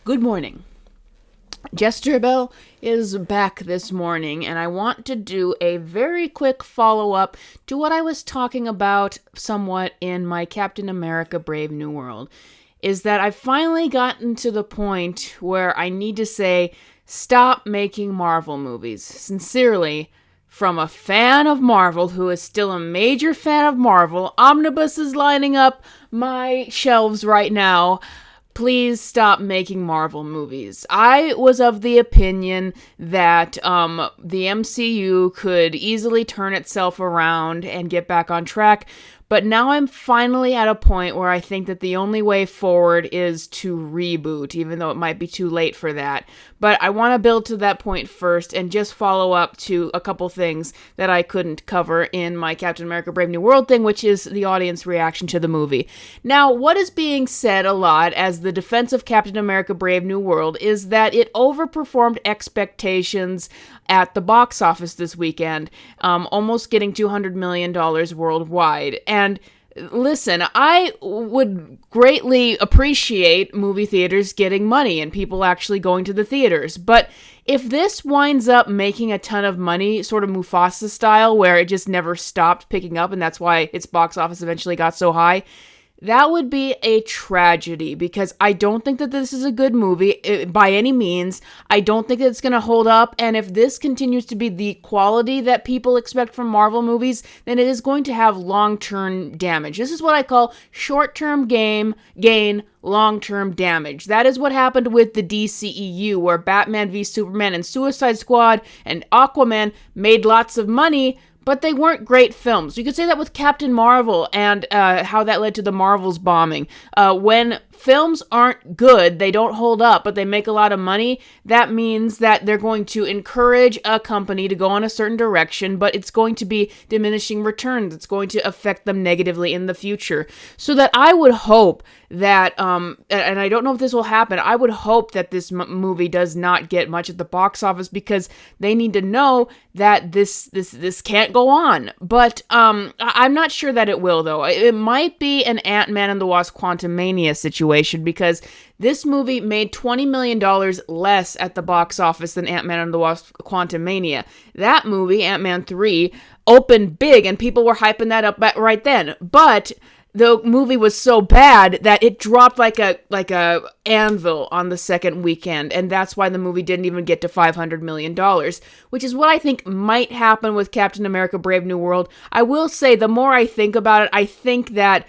Good morning. JesterBell is back this morning, and I want to do a very quick follow-up to what I was talking about somewhat in my Captain America Brave New World, is that I've finally gotten to the point where I need to say, stop making Marvel movies. Sincerely, from a fan of Marvel who is still a major fan of Marvel, omnibus is lining up my shelves right now. Please stop making Marvel movies. I was of the opinion that the MCU could easily turn itself around and get back on track, but now I'm finally at a point where I think that the only way forward is to reboot, even though it might be too late for that. But I want to build to that point first and just follow up to a couple things that I couldn't cover in my Captain America Brave New World thing, which is the audience reaction to the movie. Now, what is being said a lot as the defense of Captain America Brave New World is that it overperformed expectations at the box office this weekend, almost getting $200 million worldwide. And listen, I would greatly appreciate movie theaters getting money and people actually going to the theaters. But if this winds up making a ton of money, sort of Mufasa style, where it just never stopped picking up and that's why its box office eventually got so high, that would be a tragedy, because I don't think that this is a good movie by any means. I don't think that it's going to hold up, and if this continues to be the quality that people expect from Marvel movies, then it is going to have long-term damage. This is what I call short-term gain, long-term damage. That is what happened with the DCEU, where Batman v Superman and Suicide Squad and Aquaman made lots of money, but they weren't great films. You could say that with Captain Marvel and how that led to the Marvels bombing. When films aren't good, they don't hold up, but they make a lot of money, that means that they're going to encourage a company to go in a certain direction, but it's going to be diminishing returns. It's going to affect them negatively in the future. So that I would hope that, and I don't know if this will happen, I would hope that this movie does not get much at the box office, because they need to know that this can't go on. But I'm not sure that it will, though. It might be an Ant-Man and the Wasp Quantumania situation, because this movie made $20 million less at the box office than Ant-Man and the Wasp Quantumania. That movie, Ant-Man 3, opened big, and people were hyping that up right then. But the movie was so bad that it dropped like a anvil on the second weekend, and that's why the movie didn't even get to $500 million, which is what I think might happen with Captain America Brave New World. I will say, the more I think about it, I think that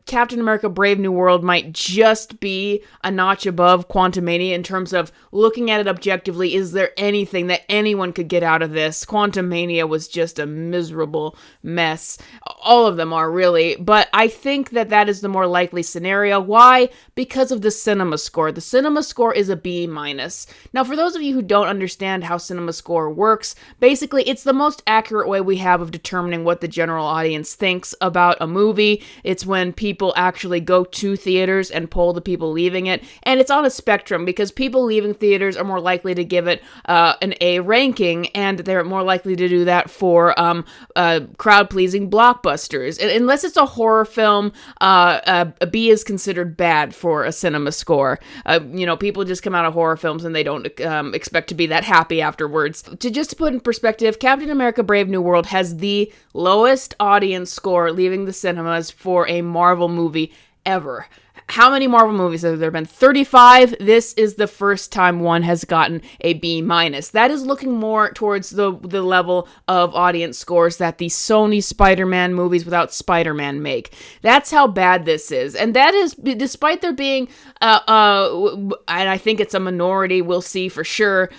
Captain America Brave New World might just be a notch above Quantumania in terms of looking at it objectively. Is there anything that anyone could get out of this? Quantumania was just a miserable mess. All of them are, really, but I think that that is the more likely scenario. Why? Because of the CinemaScore. The CinemaScore is a B-. Now, for those of you who don't understand how CinemaScore works, basically it's the most accurate way we have of determining what the general audience thinks about a movie. It's when people actually go to theaters and poll the people leaving it, and it's on a spectrum, because people leaving theaters are more likely to give it an A ranking, and they're more likely to do that for crowd-pleasing blockbusters. Unless it's a horror film, a B is considered bad for a CinemaScore. People just come out of horror films and they don't expect to be that happy afterwards. To put in perspective, Captain America Brave New World has the lowest audience score leaving the cinemas for a Marvel movie ever. How many Marvel movies have there been? 35. This is the first time one has gotten a B-. That is looking more towards the level of audience scores that the Sony Spider-Man movies without Spider-Man make. That's how bad this is. And that is, despite there being, and I think it's a minority, we'll see for sure,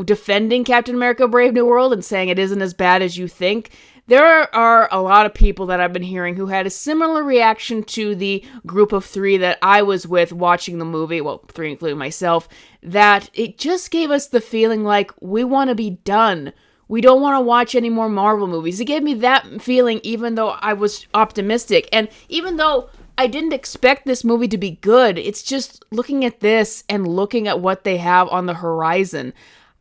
defending Captain America Brave New World and saying it isn't as bad as you think. There are a lot of people that I've been hearing who had a similar reaction to the group of 3 that I was with watching the movie, well, 3 including myself, that it just gave us the feeling like we want to be done. We don't want to watch any more Marvel movies. It gave me that feeling, even though I was optimistic. And even though I didn't expect this movie to be good, it's just looking at this and looking at what they have on the horizon.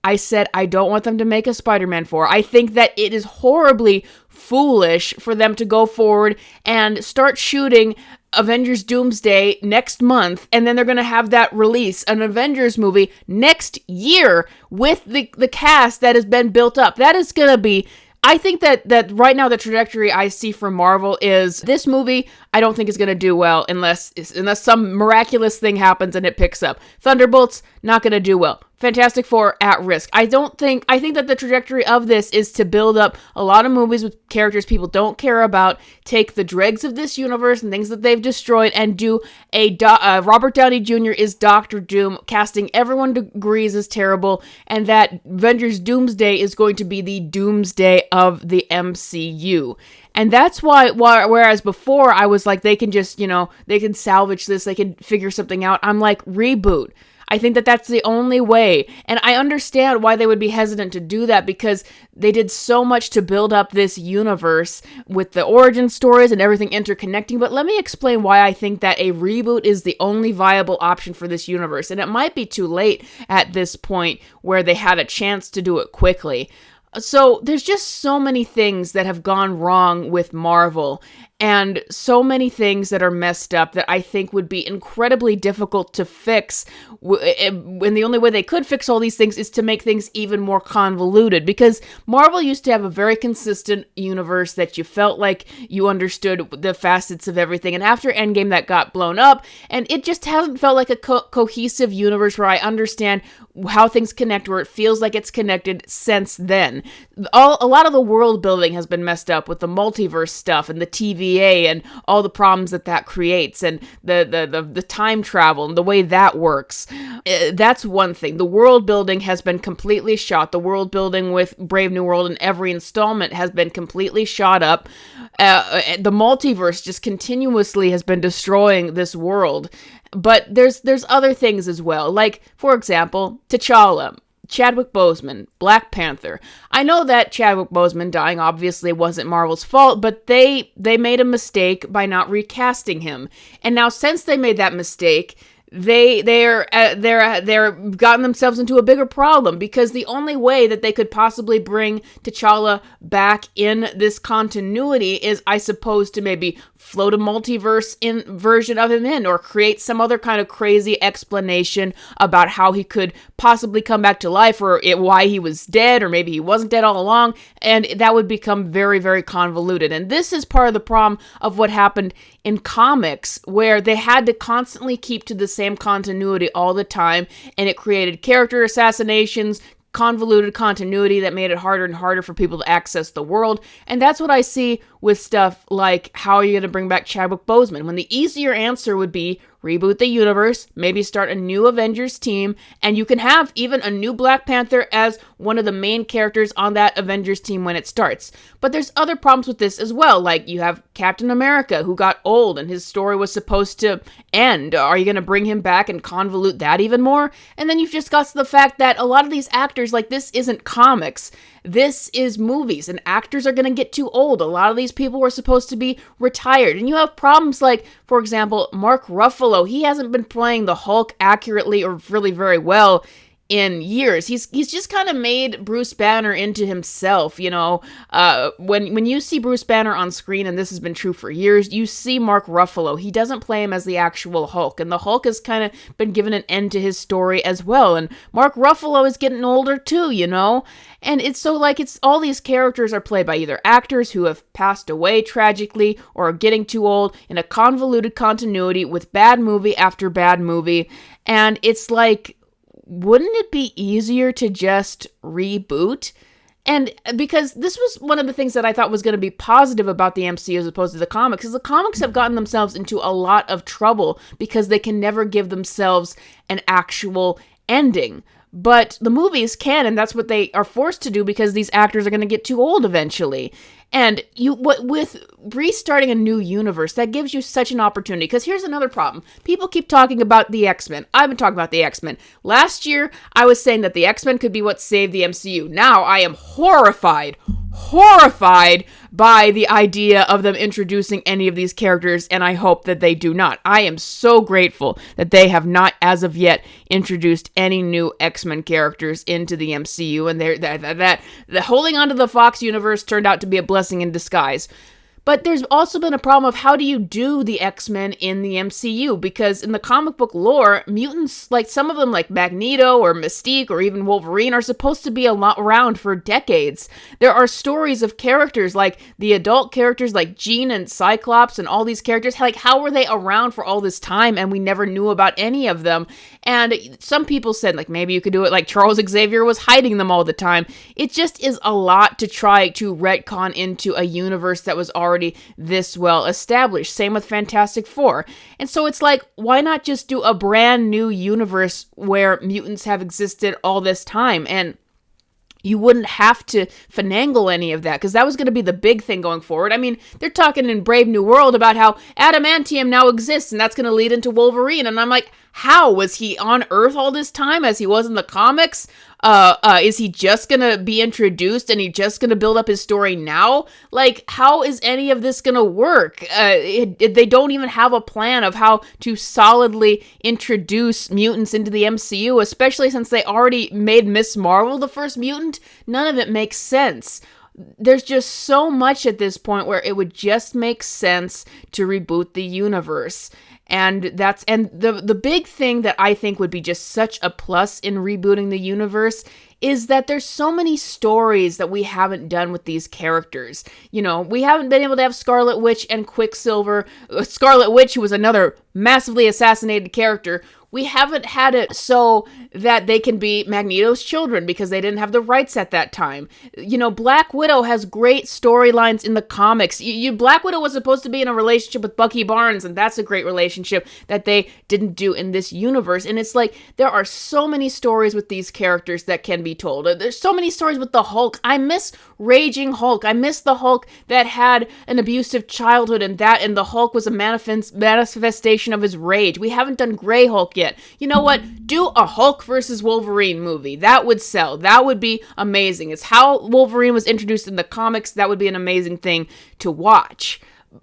I said, I don't want them to make a Spider-Man 4. I think that it is horribly foolish for them to go forward and start shooting Avengers Doomsday next month, and then they're going to have that release, an Avengers movie next year with the cast that has been built up. That is going to be... I think that right now the trajectory I see from Marvel is this movie I don't think is going to do well unless some miraculous thing happens and it picks up. Thunderbolts, not going to do well. Fantastic Four, at risk. I think that the trajectory of this is to build up a lot of movies with characters people don't care about, take the dregs of this universe and things that they've destroyed, and do a Robert Downey Jr. is Doctor Doom, casting everyone agrees is terrible, and that Avengers Doomsday is going to be the Doomsday of the MCU. And that's why, whereas before I was like, they can just, they can salvage this, they can figure something out. I'm like, reboot. I think that that's the only way. And I understand why they would be hesitant to do that, because they did so much to build up this universe with the origin stories and everything interconnecting. But let me explain why I think that a reboot is the only viable option for this universe. And it might be too late at this point where they had a chance to do it quickly. So there's just so many things that have gone wrong with Marvel, and so many things that are messed up that I think would be incredibly difficult to fix. And the only way they could fix all these things is to make things even more convoluted, because Marvel used to have a very consistent universe that you felt like you understood the facets of everything. And after Endgame, that got blown up, and it just hasn't felt like a cohesive universe where I understand how things connect, where it feels like it's connected since then. A lot of the world building has been messed up with the multiverse stuff and the TVA and all the problems that creates, and the time travel and the way that works. That's one thing. The world building has been completely shot. The world building with Brave New World and every installment has been completely shot up. The multiverse just continuously has been destroying this world. But there's other things as well. Like, for example, T'Challa, Chadwick Boseman, Black Panther. I know that Chadwick Boseman dying obviously wasn't Marvel's fault, but they made a mistake by not recasting him. And now, since they made that mistake, they're gotten themselves into a bigger problem, because the only way that they could possibly bring T'Challa back in this continuity is, I suppose, to maybe float a multiverse version of him in, or create some other kind of crazy explanation about how he could possibly come back to life, or why he was dead, or maybe he wasn't dead all along, and that would become very, very convoluted. And this is part of the problem of what happened in comics, where they had to constantly keep to the same continuity all the time, and it created character assassinations, convoluted continuity that made it harder and harder for people to access the world. And that's what I see with stuff like, how are you going to bring back Chadwick Boseman? When the easier answer would be reboot the universe, maybe start a new Avengers team, and you can have even a new Black Panther as one of the main characters on that Avengers team when it starts. But there's other problems with this as well, like you have Captain America, who got old and his story was supposed to end. Are you going to bring him back and convolute that even more? And then you've just got to the fact that a lot of these actors, like, this isn't comics. This is movies, and actors are going to get too old. A lot of these people were supposed to be retired. And you have problems like, for example, Mark Ruffalo. He hasn't been playing the Hulk accurately or really very well in years. He's just kind of made Bruce Banner into himself, when you see Bruce Banner on screen, and this has been true for years, you see Mark Ruffalo. He doesn't play him as the actual Hulk, and the Hulk has kind of been given an end to his story as well, and Mark Ruffalo is getting older too, and it's so like, it's all these characters are played by either actors who have passed away tragically or are getting too old in a convoluted continuity with bad movie after bad movie, and it's like, wouldn't it be easier to just reboot? And because this was one of the things that I thought was going to be positive about the MCU as opposed to the comics, is the comics have gotten themselves into a lot of trouble because they can never give themselves an actual ending. But the movies can, and that's what they are forced to do because these actors are going to get too old eventually. And with restarting a new universe, that gives you such an opportunity. Because here's another problem. People keep talking about the X-Men. I've been talking about the X-Men. Last year, I was saying that the X-Men could be what saved the MCU. Now, I am horrified by the idea of them introducing any of these characters, and I hope that they do not. I am so grateful that they have not, as of yet, introduced any new X-Men characters into the MCU, and that holding onto the Fox universe turned out to be a blessing in disguise. But there's also been a problem of how do you do the X-Men in the MCU? Because in the comic book lore, mutants, like some of them like Magneto or Mystique or even Wolverine, are supposed to be around for decades. There are stories of characters like the adult characters like Jean and Cyclops and all these characters. Like, how were they around for all this time and we never knew about any of them? And some people said, like, maybe you could do it like Charles Xavier was hiding them all the time. It just is a lot to try to retcon into a universe that was already this well established. Same with Fantastic Four. And so it's like, why not just do a brand new universe where mutants have existed all this time? And you wouldn't have to finagle any of that, because that was going to be the big thing going forward. I mean, they're talking in Brave New World about how adamantium now exists, and that's going to lead into Wolverine. And I'm like, how? Was he on Earth all this time as he was in the comics? Is he just going to be introduced and he's just going to build up his story now? Like, how is any of this going to work? They don't even have a plan of how to solidly introduce mutants into the MCU, especially since they already made Miss Marvel the first mutant. None of it makes sense. There's just so much at this point where it would just make sense to reboot the universe. And the big thing that I think would be just such a plus in rebooting the universe is that there's so many stories that we haven't done with these characters. You know, we haven't been able to have Scarlet Witch and Quicksilver. Scarlet Witch, who was another massively assassinated character. We haven't had it so that they can be Magneto's children because they didn't have the rights at that time. You know, Black Widow has great storylines in the comics. Black Widow was supposed to be in a relationship with Bucky Barnes, and that's a great relationship that they didn't do in this universe. And it's like, there are so many stories with these characters that can be told. There's so many stories with the Hulk. I miss Raging Hulk. I miss the Hulk that had an abusive childhood, and the Hulk was a manifestation of his rage. We haven't done Grey Hulk yet. You know what? Do a Hulk versus Wolverine movie. That would sell. That would be amazing. It's how Wolverine was introduced in the comics. That would be an amazing thing to watch.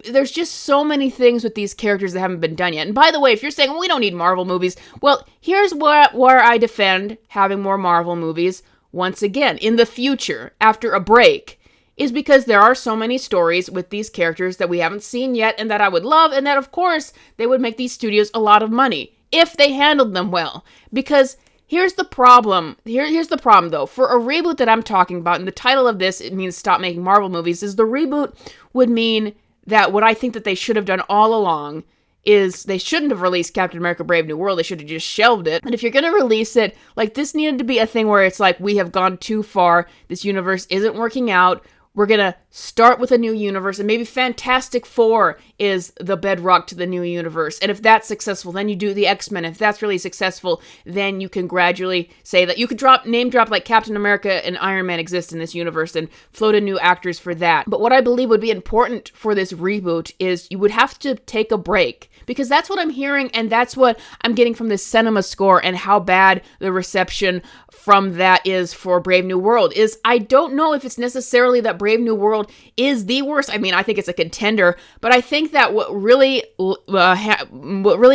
There's just so many things with these characters that haven't been done yet. And by the way, if you're saying, well, we don't need Marvel movies, well, here's where I defend having more Marvel movies once again in the future after a break. Is because there are so many stories with these characters that we haven't seen yet and that I would love, and that, of course, they would make these studios a lot of money if they handled them well. Because here's the problem. Here's the problem, though. For a reboot that I'm talking about, and the title of this, it means stop making Marvel movies, is the reboot would mean that what I think that they should have done all along is they shouldn't have released Captain America Brave New World. They should have just shelved it. And if you're going to release it, like, this needed to be a thing where it's like, we have gone too far. This universe isn't working out. We're going to start with a new universe, and maybe Fantastic Four is the bedrock to the new universe. And if that's successful, then you do the X-Men. If that's really successful, then you can gradually say that you could name drop like Captain America and Iron Man exist in this universe and float in new actors for that. But what I believe would be important for this reboot is you would have to take a break. Because that's what I'm hearing, and that's what I'm getting from this CinemaScore and how bad the reception from that is for Brave New World. Is I don't know if it's necessarily that Brave New World is the worst. I mean, I think it's a contender, but I think that what really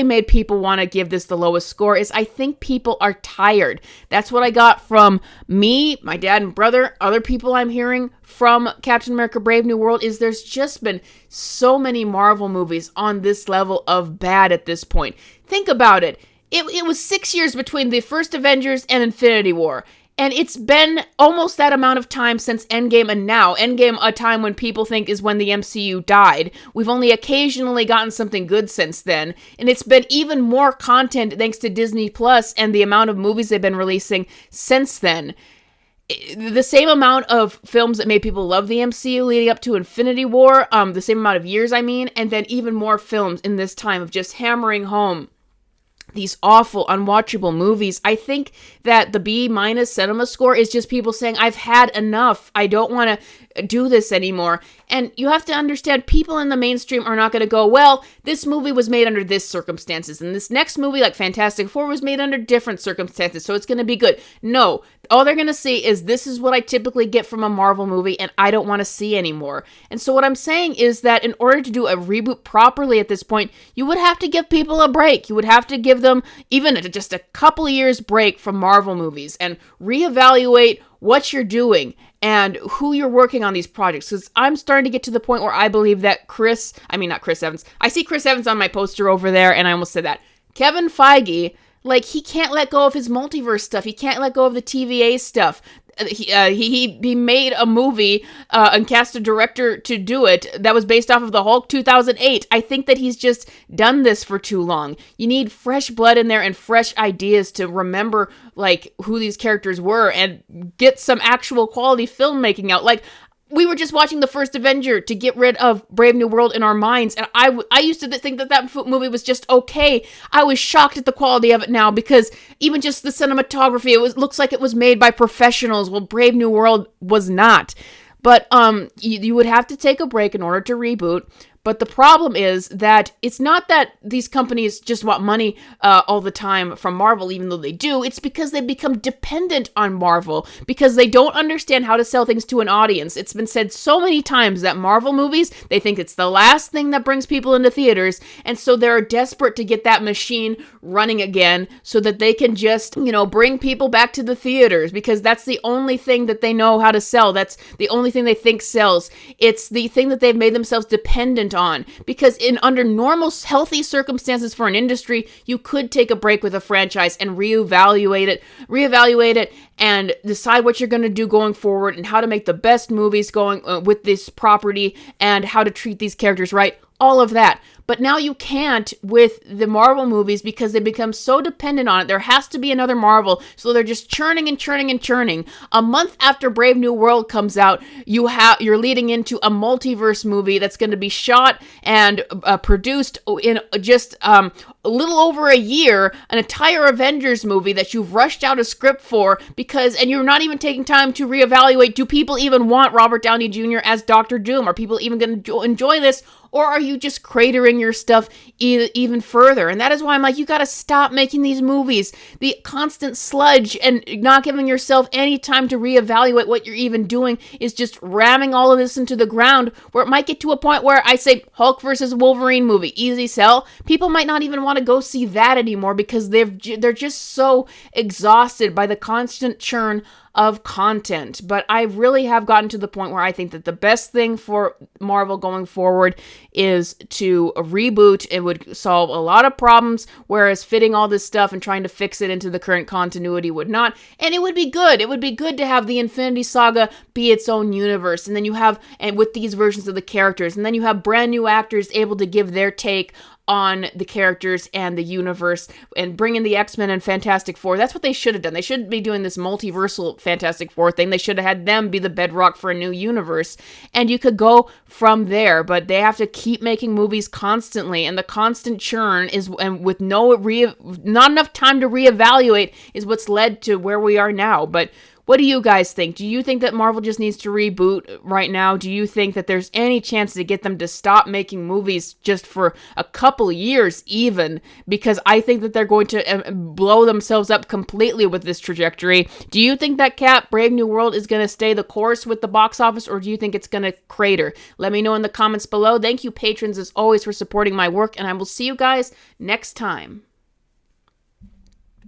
made people want to give this the lowest score is I think people are tired. That's what I got from me, my dad and brother, other people I'm hearing from Captain America Brave New World is there's just been so many Marvel movies on this level of bad at this point. Think about it. It was 6 years between the first Avengers and Infinity War. And it's been almost that amount of time since Endgame and now. Endgame, a time when people think is when the MCU died. We've only occasionally gotten something good since then. And it's been even more content thanks to Disney Plus and the amount of movies they've been releasing since then. The same amount of films that made people love the MCU leading up to Infinity War, the same amount of years, I mean, and then even more films in this time of just hammering home these awful, unwatchable movies. I think that the B- CinemaScore is just people saying, I've had enough. I don't want to do this anymore. And you have to understand, people in the mainstream are not going to go, well, this movie was made under this circumstances, and this next movie, like Fantastic Four, was made under different circumstances, so it's going to be good. No, all they're going to see is this is what I typically get from a Marvel movie, and I don't want to see anymore. And so what I'm saying is that in order to do a reboot properly at this point, you would have to give people a break. You would have to give them even just a couple years break from Marvel movies and reevaluate what you're doing. and who you're working on these projects. Because I'm starting to get to the point where I believe that not Chris Evans. I see Chris Evans on my poster over there, and I almost said that. Kevin Feige, like, he can't let go of his multiverse stuff. He can't let go of the TVA stuff. He made a movie and cast a director to do it that was based off of the Hulk 2008. I think that he's just done this for too long. You need fresh blood in there and fresh ideas to remember, like, who these characters were and get some actual quality filmmaking out. Like, we were just watching the first Avenger to get rid of Brave New World in our minds, and I used to think that movie was just okay. I was shocked at the quality of it now, because even just the cinematography, looks like it was made by professionals. Well, Brave New World was not. But you would have to take a break in order to reboot. But the problem is that it's not that these companies just want money all the time from Marvel, even though they do. It's because they become dependent on Marvel, because they don't understand how to sell things to an audience. It's been said so many times that Marvel movies, they think it's the last thing that brings people into theaters, and so they're desperate to get that machine running again so that they can just, bring people back to the theaters, because that's the only thing that they know how to sell. That's the only thing they think sells. It's the thing that they've made themselves dependent on, because under normal healthy circumstances for an industry, you could take a break with a franchise and reevaluate it and decide what you're going to do going forward and how to make the best movies going with this property and how to treat these characters right, all of that. But now you can't with the Marvel movies, because they become so dependent on it. There has to be another Marvel, so they're just churning and churning and churning. A month after Brave New World comes out, you're leading into a multiverse movie that's going to be shot and produced in just a little over a year, an entire Avengers movie that you've rushed out a script for, and you're not even taking time to reevaluate. Do people even want Robert Downey Jr. as Doctor Doom? Are people even going to enjoy this? Or are you just cratering your stuff even further? And that is why I'm like, you got to stop making these movies. The constant sludge and not giving yourself any time to reevaluate what you're even doing is just ramming all of this into the ground, where it might get to a point where I say Hulk versus Wolverine movie, easy sell. People might not even want to go see that anymore, because they're just so exhausted by the constant churn of content. But I really have gotten to the point where I think that the best thing for Marvel going forward is to reboot. It would solve a lot of problems, whereas fitting all this stuff and trying to fix it into the current continuity would not. And it would be good. It would be good to have the Infinity Saga be its own universe, and then with these versions of the characters, and then you have brand new actors able to give their take on the characters and the universe, and bring in the X-Men and Fantastic Four. That's what they should have done. They shouldn't be doing this multiversal Fantastic Four thing. They should have had them be the bedrock for a new universe, and you could go from there. But they have to keep making movies constantly, and the constant churn with not enough time to reevaluate is what's led to where we are now. But what do you guys think? Do you think that Marvel just needs to reboot right now? Do you think that there's any chance to get them to stop making movies just for a couple years even? Because I think that they're going to blow themselves up completely with this trajectory. Do you think that Brave New World is going to stay the course with the box office, or do you think it's going to crater? Let me know in the comments below. Thank you, patrons, as always, for supporting my work, and I will see you guys next time.